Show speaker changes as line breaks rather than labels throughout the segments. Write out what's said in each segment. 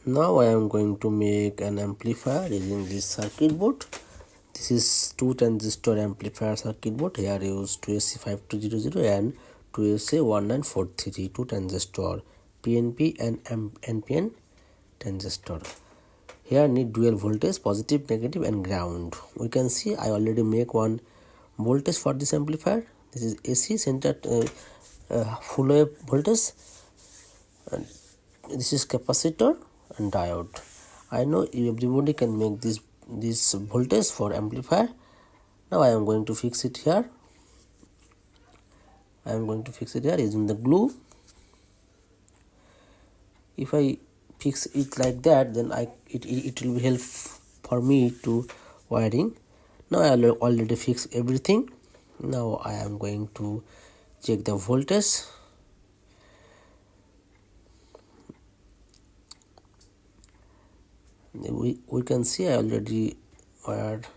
Now I am going to make an amplifier using this circuit board. This is 2 transistor amplifier circuit board. Here I use 2AC5200 and 2SA1943, 2 transistor PNP and NPN transistor. Here need dual voltage, positive, negative and ground. We can see I already make one voltage for this amplifier. This is AC centered full wave voltage, and this is capacitor and diode. I know everybody can make this voltage for amplifier. Now I am going to fix it here. I am going to fix it here using the glue. If I fix it like that, then it will be help for me to wiring. Now I already fixed everything. Now I am going to check the voltage. We can see I already wired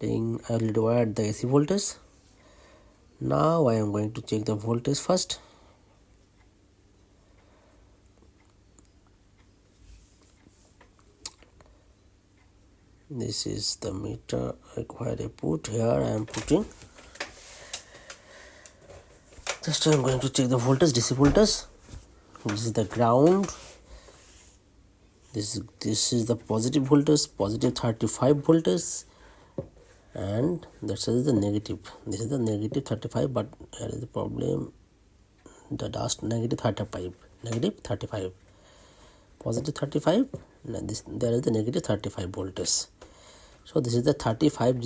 the AC voltage. Now I am going to check the voltage first. This is the meter where I put. Here I am putting. Just I am going to check the voltage, DC voltage. This is the ground. This is the positive voltage, positive 35 voltage, and that is the negative. This is the negative 35, but here is the problem. The dust negative 35, positive 35. There is the negative 35 voltage. So this is the 35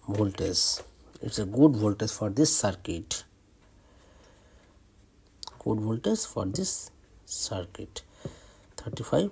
voltage. It's a good voltage for this circuit. Good voltage for this circuit. 35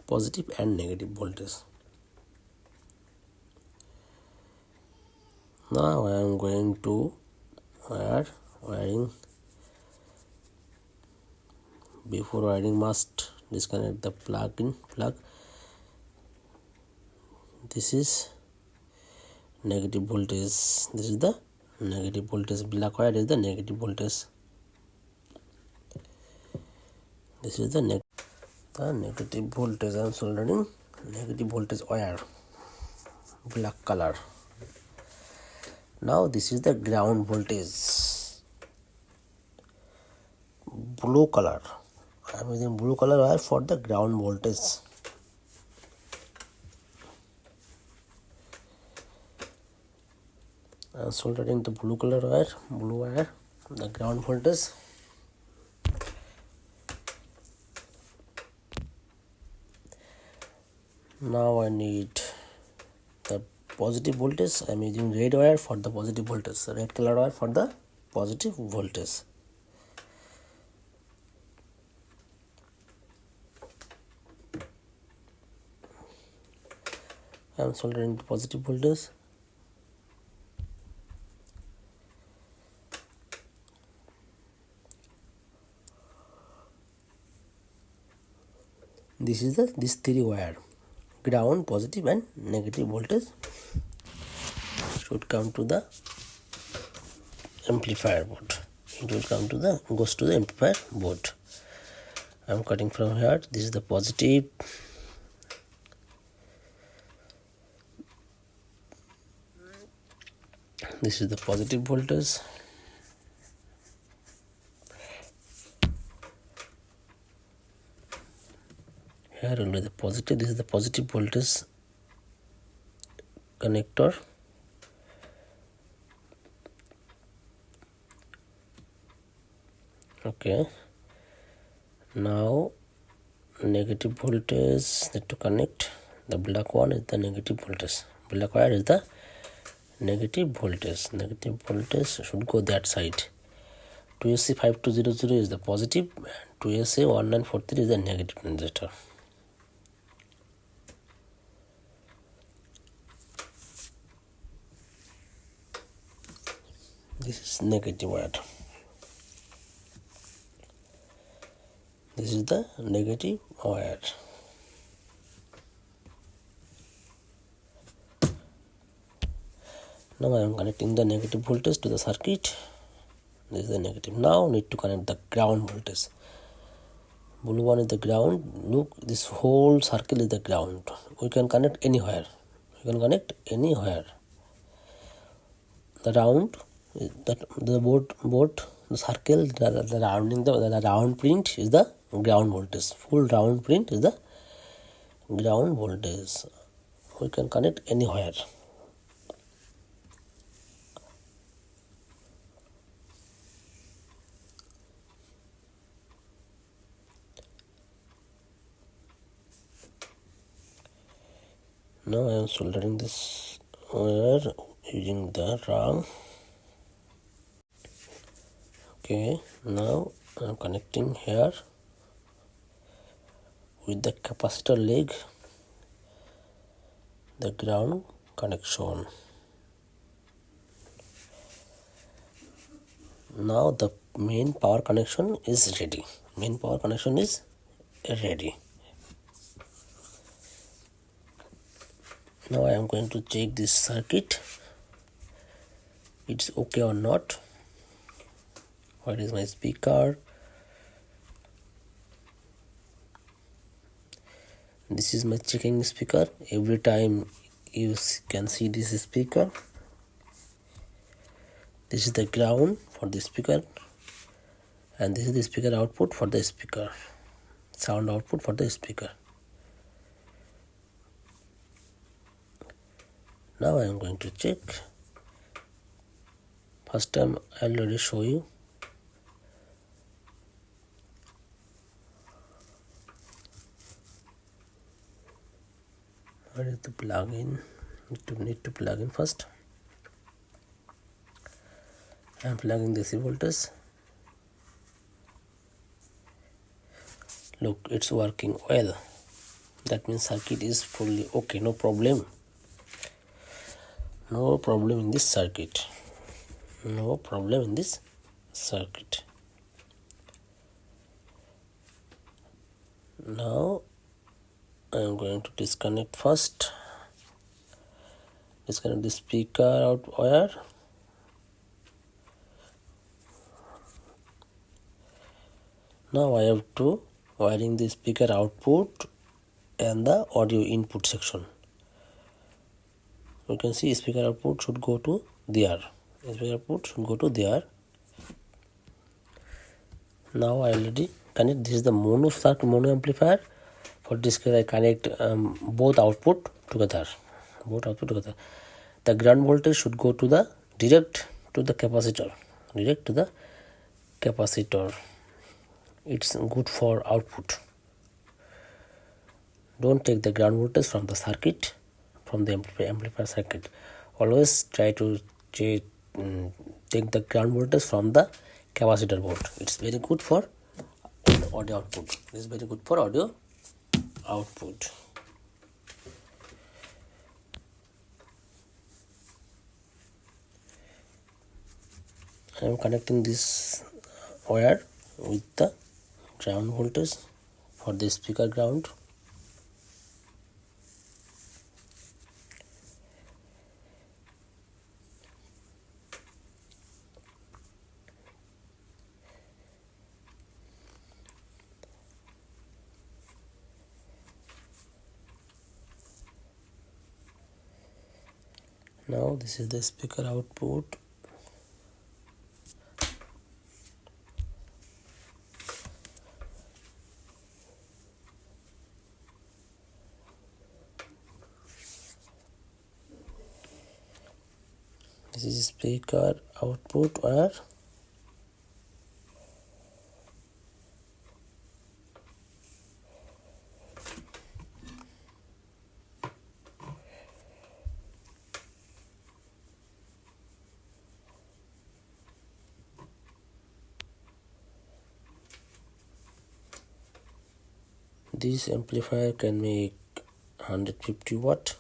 positive and negative voltage. Now I am going to wiring. Before wiring, must disconnect the plug. This is negative voltage. This is the negative voltage. Black wire is the negative voltage. This is the negative voltage. I am soldering negative voltage wire, black color. Now this is the ground voltage, blue color. I am using blue color wire for the ground voltage. I am soldering the blue color wire, the ground voltage. Now I need the positive voltage. I am using red wire for the positive voltage, red color wire for the positive voltage. I am soldering the positive voltage. This is this 3 wire, ground, positive and negative voltage should come to the amplifier board. It will goes to the amplifier board. I am cutting from here. This is the positive. This is the positive voltage. Here only the positive. This is the positive voltage connector. Okay. Now negative voltage need to connect. The black one is the negative voltage. Black wire is the negative voltage. Negative voltage should go that side. 2AC5200 is the positive and 2SA1943 is the negative transistor. This is negative wire. This is the negative wire. Now I am connecting the negative voltage to the circuit. This is the negative. Now need to connect the ground voltage. Blue one is the ground. Look, this whole circle is the ground. We can connect anywhere. We can connect anywhere. The round, the board, the circle, the rounding, the round print is the ground voltage. Full round print is the ground voltage. We can connect anywhere. Now I am soldering this wire using the RAM. Okay, now I am connecting here with the capacitor leg, the ground connection. Now the main power connection is ready. Main power connection is ready. Now I am going to check this circuit. It's okay or not. Where is my speaker? This is my checking speaker. Every time you can see this speaker. This is the ground for the speaker, and this is the speaker output for the speaker, sound output for the speaker. Now I am going to check. First time I already show you. Where is the plug-in? Need to plug in first. I am plugging the AC voltage. Look, it's working well. That means circuit is fully okay, no problem. No problem in this circuit. No problem in this circuit. Now I am going to disconnect first. Disconnect the speaker out wire. Now I have to wiring the speaker output and the audio input section. You can see speaker output should go to there. Speaker output should go to there. Now I already connect. This is the mono amplifier. For this case I connect both output together. The ground voltage should go to the direct to the capacitor. It's good for output. Don't take the ground voltage from the circuit, from the amplifier circuit. Always try to take the ground voltage from the capacitor board. It's very good for audio output. This is very good for audio output. I am connecting this wire with the ground voltage for the speaker ground. Now this is the speaker output. This is speaker output wire. This amplifier can make 150 watt.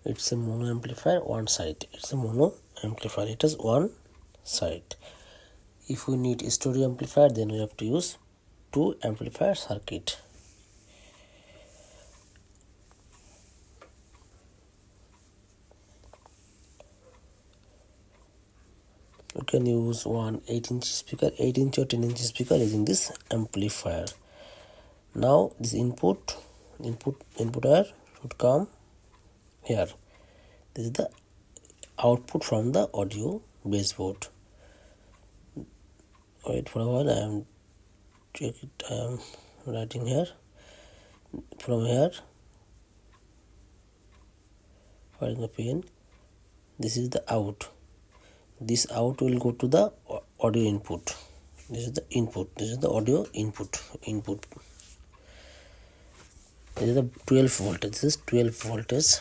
It's a mono amplifier, one side. It's a mono amplifier. It has one side. If we need a stereo amplifier, then we have to use two amplifier circuit. You can use one 8-inch speaker, 8-inch or 10-inch speaker using this amplifier. Now this input wire should come here. This is the output from the audio baseboard. Wait for a while, I am writing here. From here, find the pen. This is the out. This out will go to the audio input. This is the input. This is the audio input. This is the 12 voltage. This is 12 voltage.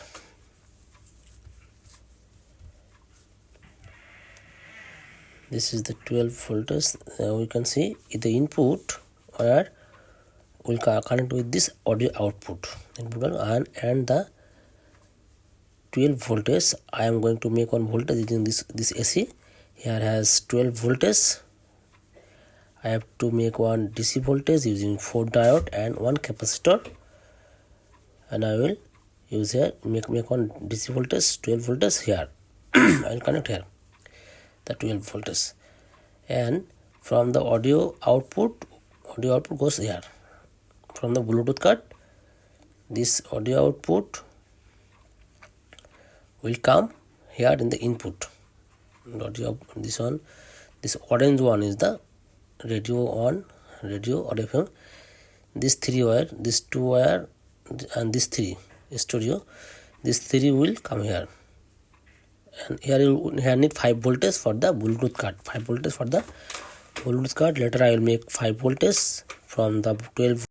This is the 12 voltage. We can see the input wire will connect with this audio output and the 12 voltage. I am going to make one voltage using this AC. Here has 12 voltage. I have to make one DC voltage using 4 diode and 1 capacitor, and I will use here make one DC voltage 12 voltage here. I will connect here the 12 voltage, and from the audio output goes here. From the Bluetooth card, this audio output will come here in the input. This orange one is the radio or FM. This 3 wire, this 2 wire, and this 3 stereo. This 3 will come here, and here you need 5 voltage for the Bluetooth card. 5 voltage for the Bluetooth card. Later I will make 5 voltage from the 12